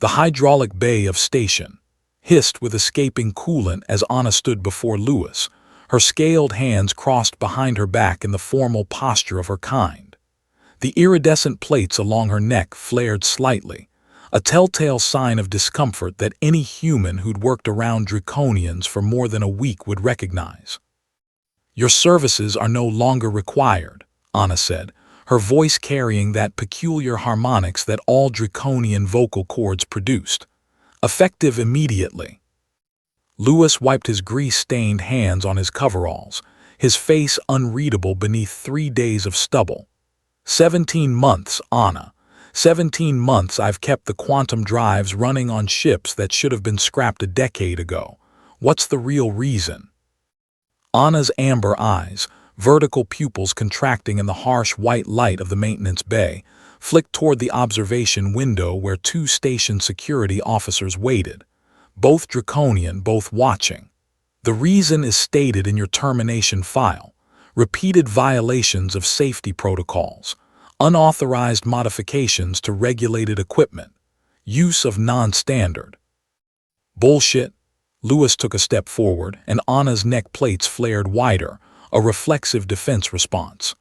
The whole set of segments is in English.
The hydraulic bay of station hissed with escaping coolant as Anna stood before Lewis, her scaled hands crossed behind her back in the formal posture of her kind. The iridescent plates along her neck flared slightly, a telltale sign of discomfort that any human who'd worked around Draconians for more than a week would recognize. "Your services are no longer required," Anna said, her voice carrying that peculiar harmonics that all Draconian vocal cords produced. "Effective immediately." Lewis wiped his grease-stained hands on his coveralls, his face unreadable beneath 3 days of stubble. 17 months, Anna. 17 months I've kept the quantum drives running on ships that should have been scrapped a decade ago. What's the real reason?" Anna's amber eyes, vertical pupils contracting in the harsh white light of the maintenance bay, flicked toward the observation window where 2 station security officers waited, both Draconian, both watching. "The reason is stated in your termination file: repeated violations of safety protocols, unauthorized modifications to regulated equipment, use of non-standard." "Bullshit." Lewis took a step forward, and Anna's neck plates flared wider, a reflexive defense response.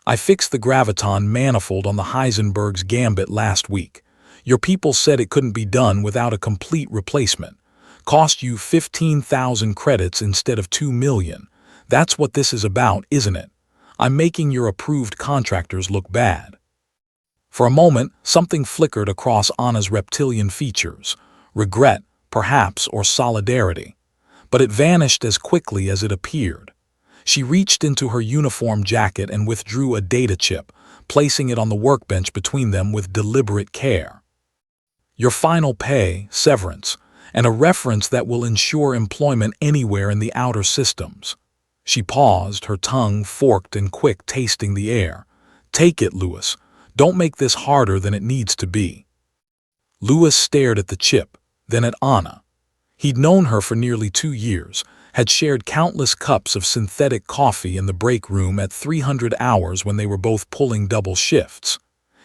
"I fixed the graviton manifold on the Heisenberg's Gambit last week. Your people said it couldn't be done without a complete replacement. Cost you 15,000 credits instead of 2 million. That's what this is about, isn't it? I'm making your approved contractors look bad." For a moment, something flickered across Anna's reptilian features. Regret, perhaps, or solidarity. But it vanished as quickly as it appeared. She reached into her uniform jacket and withdrew a data chip, placing it on the workbench between them with deliberate care. "Your final pay, severance, and a reference that will ensure employment anywhere in the outer systems." She paused, her tongue forked and quick, tasting the air. "Take it, Lewis. Don't make this harder than it needs to be." Lewis stared at the chip, then at Anna. He'd known her for nearly 2 years, had shared countless cups of synthetic coffee in the break room at 300 hours when they were both pulling double shifts.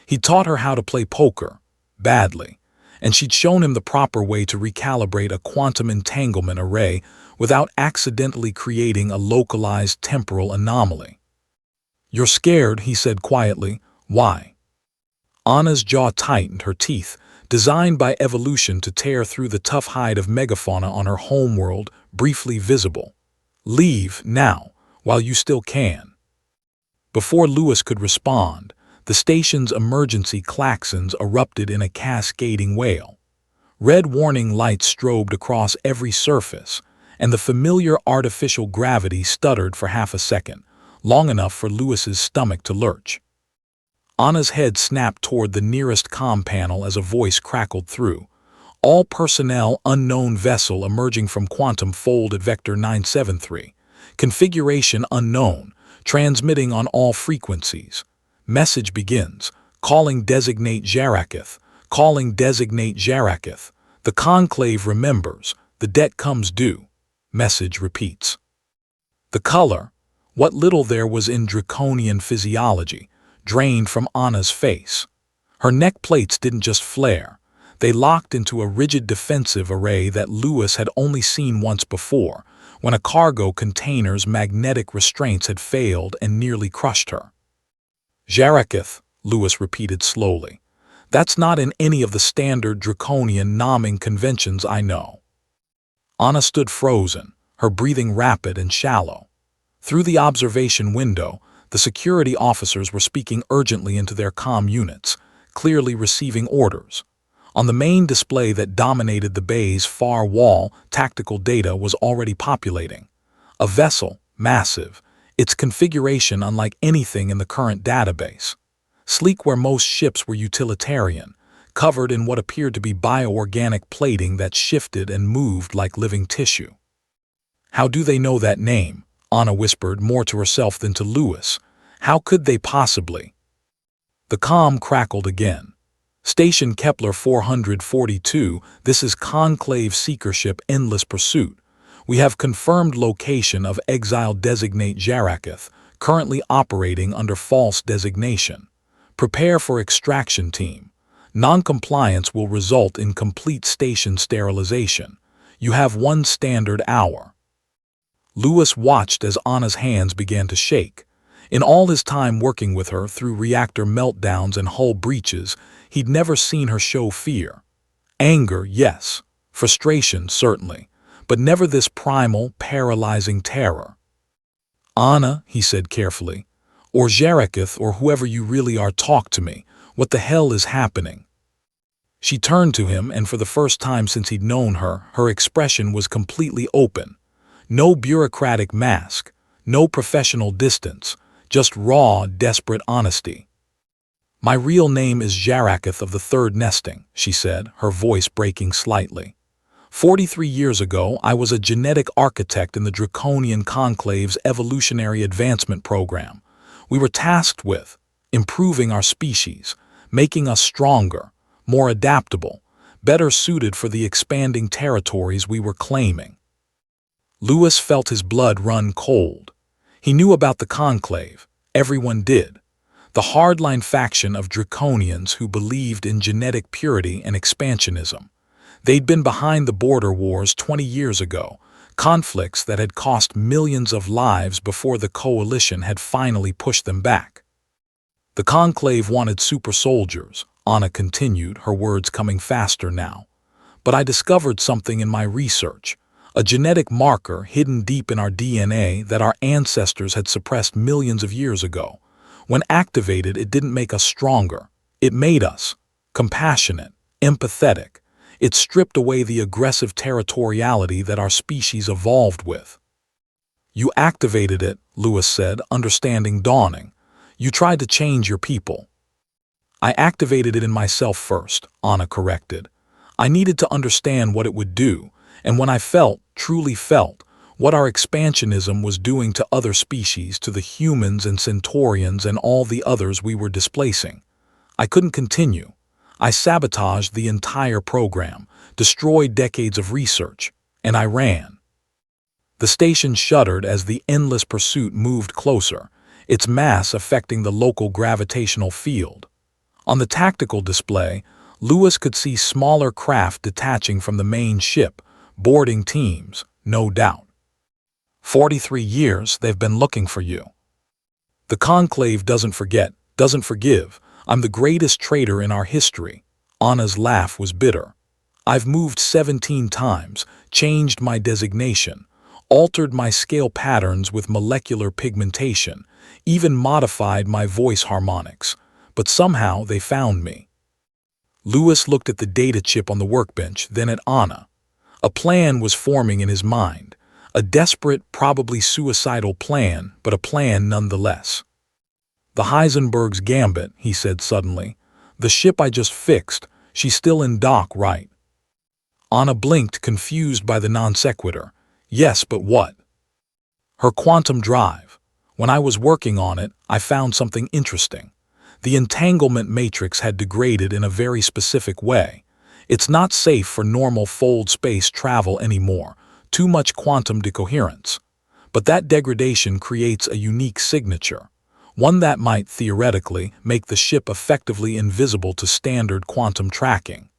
He'd taught her how to play poker, badly, and she'd shown him the proper way to recalibrate a quantum entanglement array without accidentally creating a localized temporal anomaly. "You're scared," he said quietly. "Why?" Anna's jaw tightened, her teeth, designed by evolution to tear through the tough hide of megafauna on her homeworld, briefly visible. "Leave, now, while you still can." Before Lewis could respond, the station's emergency klaxons erupted in a cascading wail. Red warning lights strobed across every surface, and the familiar artificial gravity stuttered for half a second, long enough for Lewis's stomach to lurch. Anna's head snapped toward the nearest comm panel as a voice crackled through. "All personnel, unknown vessel emerging from quantum fold at Vector 973. Configuration unknown, transmitting on all frequencies. Message begins. Calling designate Jaraketh. Calling designate Jaraketh. The conclave remembers. The debt comes due." Message repeats. The color, what little there was in Draconian physiology, drained from Anna's face. Her neck plates didn't just flare. They locked into a rigid defensive array that Lewis had only seen once before, when a cargo container's magnetic restraints had failed and nearly crushed her. "Jaraketh," Lewis repeated slowly. "That's not in any of the standard Draconian naming conventions I know." Anna stood frozen, her breathing rapid and shallow. Through the observation window, the security officers were speaking urgently into their comm units, clearly receiving orders. On the main display that dominated the bay's far wall, tactical data was already populating. A vessel, massive, its configuration unlike anything in the current database. Sleek where most ships were utilitarian, covered in what appeared to be bioorganic plating that shifted and moved like living tissue. "How do they know that name?" Anna whispered, more to herself than to Lewis. "How could they possibly?" The comm crackled again. "Station Kepler 442, this is Conclave Seeker Ship Endless Pursuit. We have confirmed location of exile designate Jaraketh, currently operating under false designation. Prepare for extraction team. Non-compliance will result in complete station sterilization. You have 1 standard hour." Lewis watched as Anna's hands began to shake. In all his time working with her through reactor meltdowns and hull breaches, he'd never seen her show fear. Anger, yes. Frustration, certainly. But never this primal, paralyzing terror. "Anna," he said carefully, "or Jarekith, or whoever you really are, talk to me. What the hell is happening?" She turned to him, and for the first time since he'd known her, her expression was completely open. No bureaucratic mask, no professional distance, just raw, desperate honesty. "My real name is Jarekith of the Third Nesting," she said, her voice breaking slightly. 43 years ago, I was a genetic architect in the Draconian Conclave's Evolutionary Advancement Program. We were tasked with improving our species, making us stronger, more adaptable, better suited for the expanding territories we were claiming. Lewis felt his blood run cold. He knew about the Conclave. Everyone did. The hardline faction of Draconians who believed in genetic purity and expansionism. They'd been behind the border wars 20 years ago, conflicts that had cost millions of lives before the coalition had finally pushed them back. "The Conclave wanted super soldiers," Anna continued, her words coming faster now. "But I discovered something in my research, a genetic marker hidden deep in our DNA that our ancestors had suppressed millions of years ago. When activated, it didn't make us stronger. It made us compassionate, empathetic. It stripped away the aggressive territoriality that our species evolved with." "You activated it," Lewis said, understanding dawning. "You tried to change your people." "I activated it in myself first," Anna corrected. "I needed to understand what it would do, and when I felt, truly felt, what our expansionism was doing to other species, to the humans and Centaurians and all the others we were displacing, I couldn't continue. I sabotaged the entire program, destroyed decades of research, and I ran." The station shuddered as the endless pursuit moved closer, its mass affecting the local gravitational field. On the tactical display, Lewis could see smaller craft detaching from the main ship, boarding teams, no doubt. 43 years they've been looking for you. The Conclave doesn't forget, doesn't forgive. I'm the greatest traitor in our history. Anna's laugh was bitter. I've moved 17 times, changed my designation, altered my scale patterns with molecular pigmentation, even modified my voice harmonics. But somehow they found me. Lewis looked at the data chip on the workbench, then at Anna. A plan was forming in his mind. A desperate, probably suicidal plan, but a plan nonetheless. "The Heisenberg's Gambit," he said suddenly. "The ship I just fixed, she's still in dock, right?" Anna blinked, confused by the non sequitur. "Yes, but what?" "Her quantum drive. When I was working on it, I found something interesting. The entanglement matrix had degraded in a very specific way. It's not safe for normal fold space travel anymore. Too much quantum decoherence. But that degradation creates a unique signature, one that might, theoretically, make the ship effectively invisible to standard quantum tracking."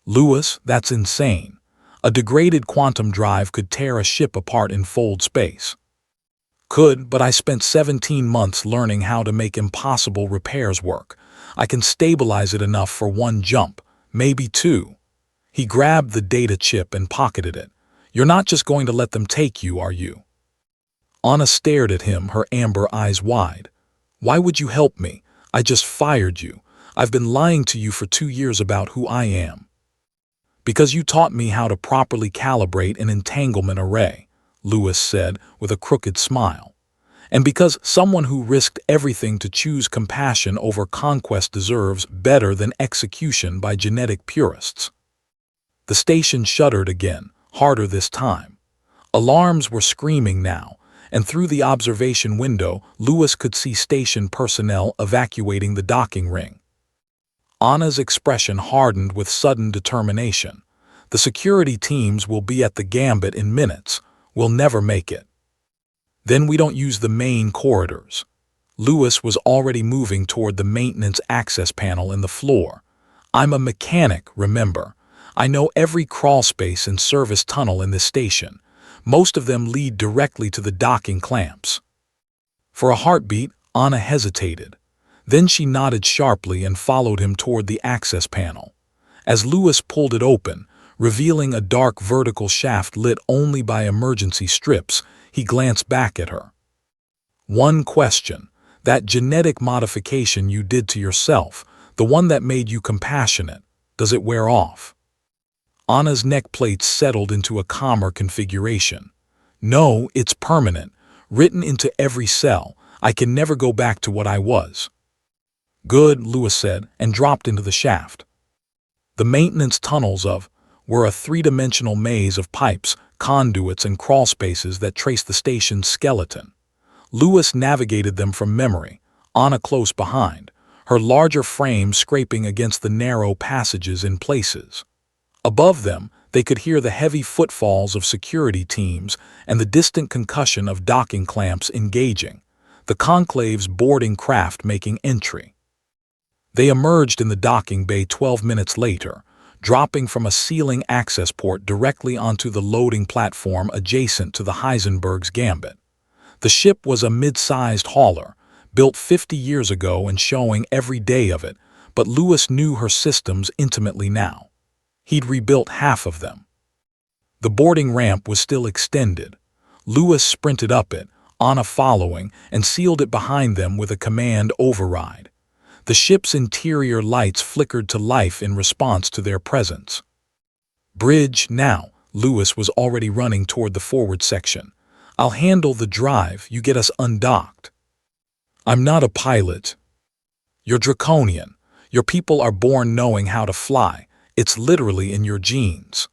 "Lewis, that's insane. A degraded quantum drive could tear a ship apart in fold space." "Could, but I spent 17 months learning how to make impossible repairs work. I can stabilize it enough for 1 jump, maybe 2. He grabbed the data chip and pocketed it. "You're not just going to let them take you, are you?" Anna stared at him, her amber eyes wide. "Why would you help me? I just fired you. I've been lying to you for 2 years about who I am." "Because you taught me how to properly calibrate an entanglement array," Lewis said with a crooked smile. "And because someone who risked everything to choose compassion over conquest deserves better than execution by genetic purists." The station shuddered again, harder this time. Alarms were screaming now, and through the observation window, Lewis could see station personnel evacuating the docking ring. Anna's expression hardened with sudden determination. "The security teams will be at the Gambit in minutes. We'll never make it." "Then we don't use the main corridors." Lewis was already moving toward the maintenance access panel in the floor. I'm a mechanic, remember. I know every crawlspace and service tunnel in this station. Most of them lead directly to the docking clamps. For a heartbeat, Anna hesitated. Then she nodded sharply and followed him toward the access panel. As Lewis pulled it open, revealing a dark vertical shaft lit only by emergency strips, he glanced back at her. One question, that genetic modification you did to yourself, the one that made you compassionate, does it wear off? Anna's neck plates settled into a calmer configuration. No, it's permanent, written into every cell. I can never go back to what I was. Good, Lewis said, and dropped into the shaft. The maintenance tunnels were a three-dimensional maze of pipes, conduits, and crawlspaces that traced the station's skeleton. Lewis navigated them from memory, Anna close behind, her larger frame scraping against the narrow passages in places. Above them, they could hear the heavy footfalls of security teams and the distant concussion of docking clamps engaging, the conclave's boarding craft making entry. They emerged in the docking bay 12 minutes later, dropping from a ceiling access port directly onto the loading platform adjacent to the Heisenberg's Gambit. The ship was a mid-sized hauler, built 50 years ago and showing every day of it, but Lewis knew her systems intimately now. He'd rebuilt half of them. The boarding ramp was still extended. Lewis sprinted up it, Anna following, and sealed it behind them with a command override. The ship's interior lights flickered to life in response to their presence. Bridge now, Lewis was already running toward the forward section. I'll handle the drive, you get us undocked. I'm not a pilot. You're draconian. Your people are born knowing how to fly. It's literally in your genes.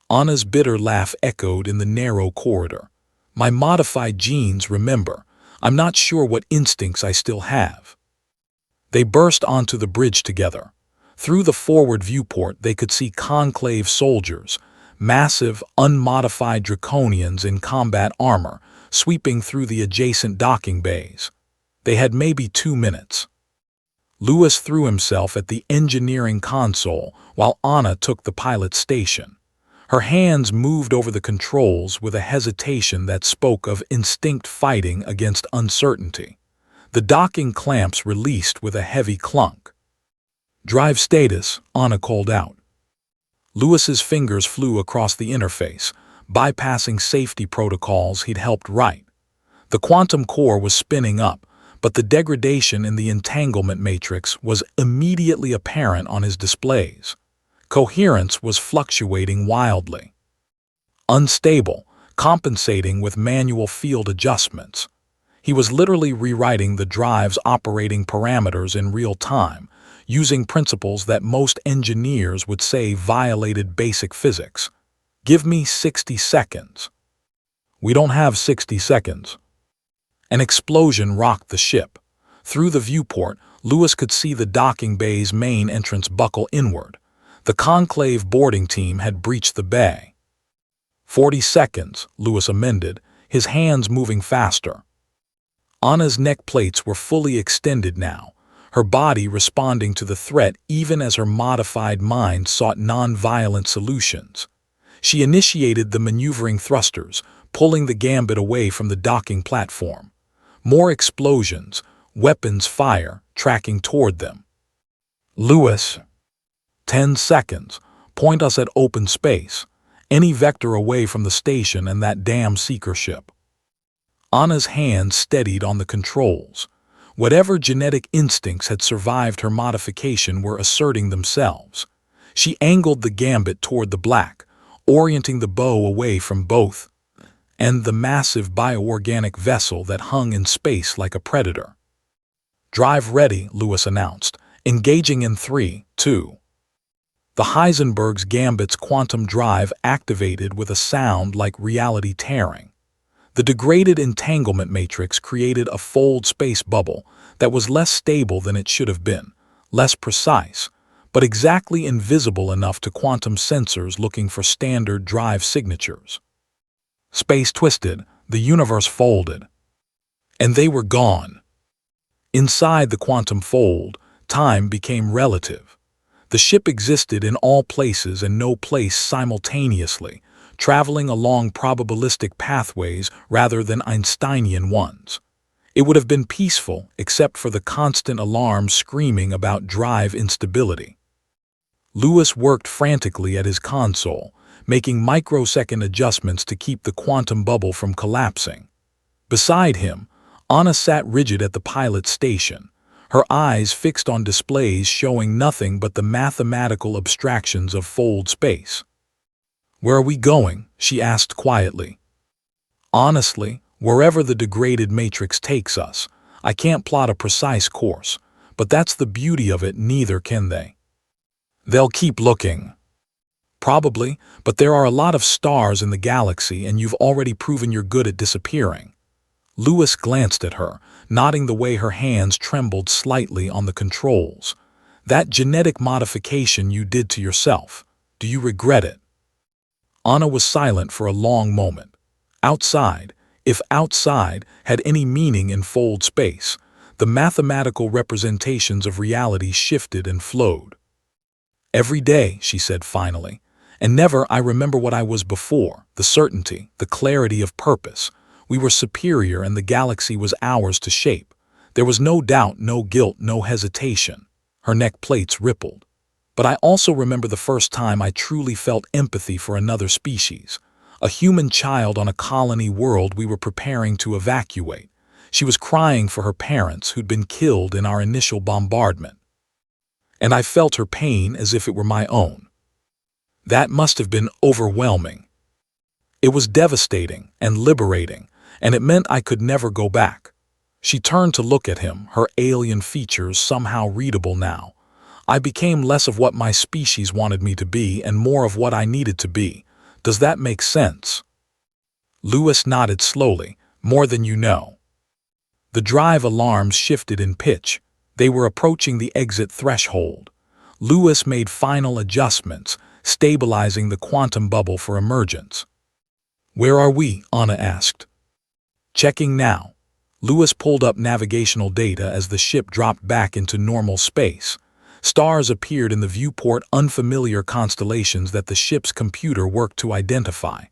Anna's bitter laugh echoed in the narrow corridor. My modified genes, remember. I'm not sure what instincts I still have. They burst onto the bridge together. Through the forward viewport they could see conclave soldiers, massive, unmodified draconians in combat armor, sweeping through the adjacent docking bays. They had maybe 2 minutes. Lewis threw himself at the engineering console while Anna took the pilot's station. Her hands moved over the controls with a hesitation that spoke of instinct fighting against uncertainty. The docking clamps released with a heavy clunk. Drive status, Anna called out. Lewis's fingers flew across the interface, bypassing safety protocols he'd helped write. The quantum core was spinning up, but the degradation in the entanglement matrix was immediately apparent on his displays. Coherence was fluctuating wildly. Unstable, compensating with manual field adjustments. He was literally rewriting the drive's operating parameters in real time, using principles that most engineers would say violated basic physics. Give me 60 seconds. We don't have 60 seconds. An explosion rocked the ship. Through the viewport, Lewis could see the docking bay's main entrance buckle inward. The conclave boarding team had breached the bay. 40 seconds, Lewis amended, his hands moving faster. Anna's neck plates were fully extended now, her body responding to the threat even as her modified mind sought non-violent solutions. She initiated the maneuvering thrusters, pulling the Gambit away from the docking platform. More explosions, weapons fire, tracking toward them. Lewis. 10 seconds. Point us at open space. Any vector away from the station and that damn seeker ship. Anna's hand steadied on the controls. Whatever genetic instincts had survived her modification were asserting themselves. She angled the Gambit toward the black, orienting the bow away from both, and the massive bioorganic vessel that hung in space like a predator. Drive ready, Lewis announced, engaging in 3, 2. The Heisenberg's Gambit's quantum drive activated with a sound like reality tearing. The degraded entanglement matrix created a fold space bubble that was less stable than it should have been, less precise, but exactly invisible enough to quantum sensors looking for standard drive signatures. Space twisted, the universe folded. And they were gone. Inside the quantum fold, time became relative. The ship existed in all places and no place simultaneously, traveling along probabilistic pathways rather than Einsteinian ones. It would have been peaceful except for the constant alarms screaming about drive instability. Lewis worked frantically at his console, making microsecond adjustments to keep the quantum bubble from collapsing. Beside him, Anna sat rigid at the pilot's station, her eyes fixed on displays showing nothing but the mathematical abstractions of fold space. "Where are we going?" she asked quietly. "Honestly, wherever the degraded matrix takes us. I can't plot a precise course, but that's the beauty of it, neither can they. They'll keep looking." "Probably, but there are a lot of stars in the galaxy and you've already proven you're good at disappearing." Lewis glanced at her, nodding the way her hands trembled slightly on the controls. "That genetic modification you did to yourself, do you regret it?" Anna was silent for a long moment. Outside, if outside had any meaning in fold space, the mathematical representations of reality shifted and flowed. "Every day," she said finally, "and never I remember what I was before, the certainty, the clarity of purpose. We were superior and the galaxy was ours to shape. There was no doubt, no guilt, no hesitation." Her neck plates rippled. "But I also remember the first time I truly felt empathy for another species. A human child on a colony world we were preparing to evacuate. She was crying for her parents who'd been killed in our initial bombardment. And I felt her pain as if it were my own. That must have been overwhelming. It was devastating and liberating, and it meant I could never go back." She turned to look at him, her alien features somehow readable now. "I became less of what my species wanted me to be and more of what I needed to be. Does that make sense?" Lewis nodded slowly. "More than you know." The drive alarms shifted in pitch. They were approaching the exit threshold. Lewis made final adjustments, stabilizing the quantum bubble for emergence. "Where are we?" Anna asked. "Checking now." Lewis pulled up navigational data as the ship dropped back into normal space. Stars appeared in the viewport, unfamiliar constellations that the ship's computer worked to identify.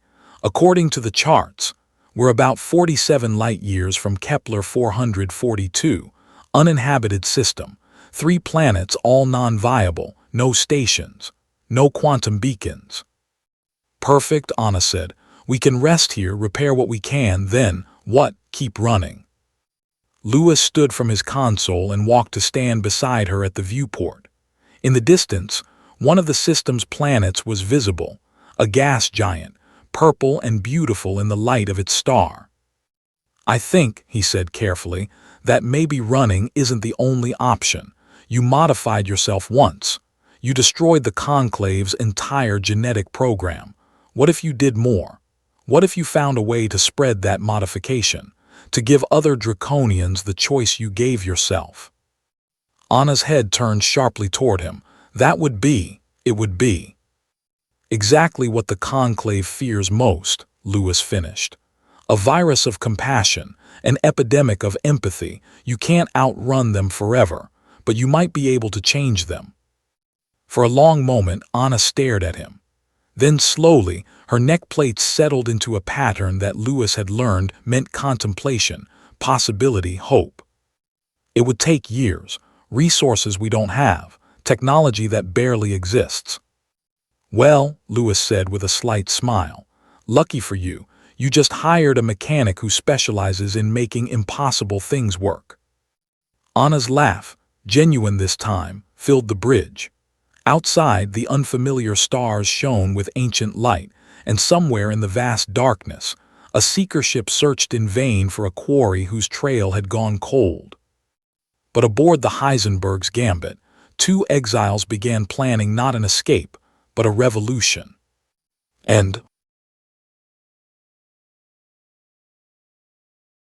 According to the charts, we're about 47 light-years from Kepler 442, uninhabited system, 3 planets all non-viable, no stations, no quantum beacons. "Perfect," Anna said. "We can rest here, repair what we can, then, what, keep running." Lewis stood from his console and walked to stand beside her at the viewport. In the distance, one of the system's planets was visible, a gas giant, purple and beautiful in the light of its star. "I think," he said carefully, "that maybe running isn't the only option. You modified yourself once. You destroyed the Conclave's entire genetic program. What if you did more? What if you found a way to spread that modification, to give other Draconians the choice you gave yourself?" Anna's head turned sharply toward him. It would be. "Exactly what the Conclave fears most," Lewis finished. "A virus of compassion, an epidemic of empathy. You can't outrun them forever, but you might be able to change them." For a long moment, Anna stared at him. Then slowly, her neck plates settled into a pattern that Lewis had learned meant contemplation, possibility, hope. "It would take years, resources we don't have, technology that barely exists." "Well," Lewis said with a slight smile, "lucky for you, you just hired a mechanic who specializes in making impossible things work." Anna's laugh, genuine this time, filled the bridge. Outside, the unfamiliar stars shone with ancient light, and somewhere in the vast darkness, a seeker ship searched in vain for a quarry whose trail had gone cold. But aboard the Heisenberg's Gambit, 2 exiles began planning not an escape, but a revolution. And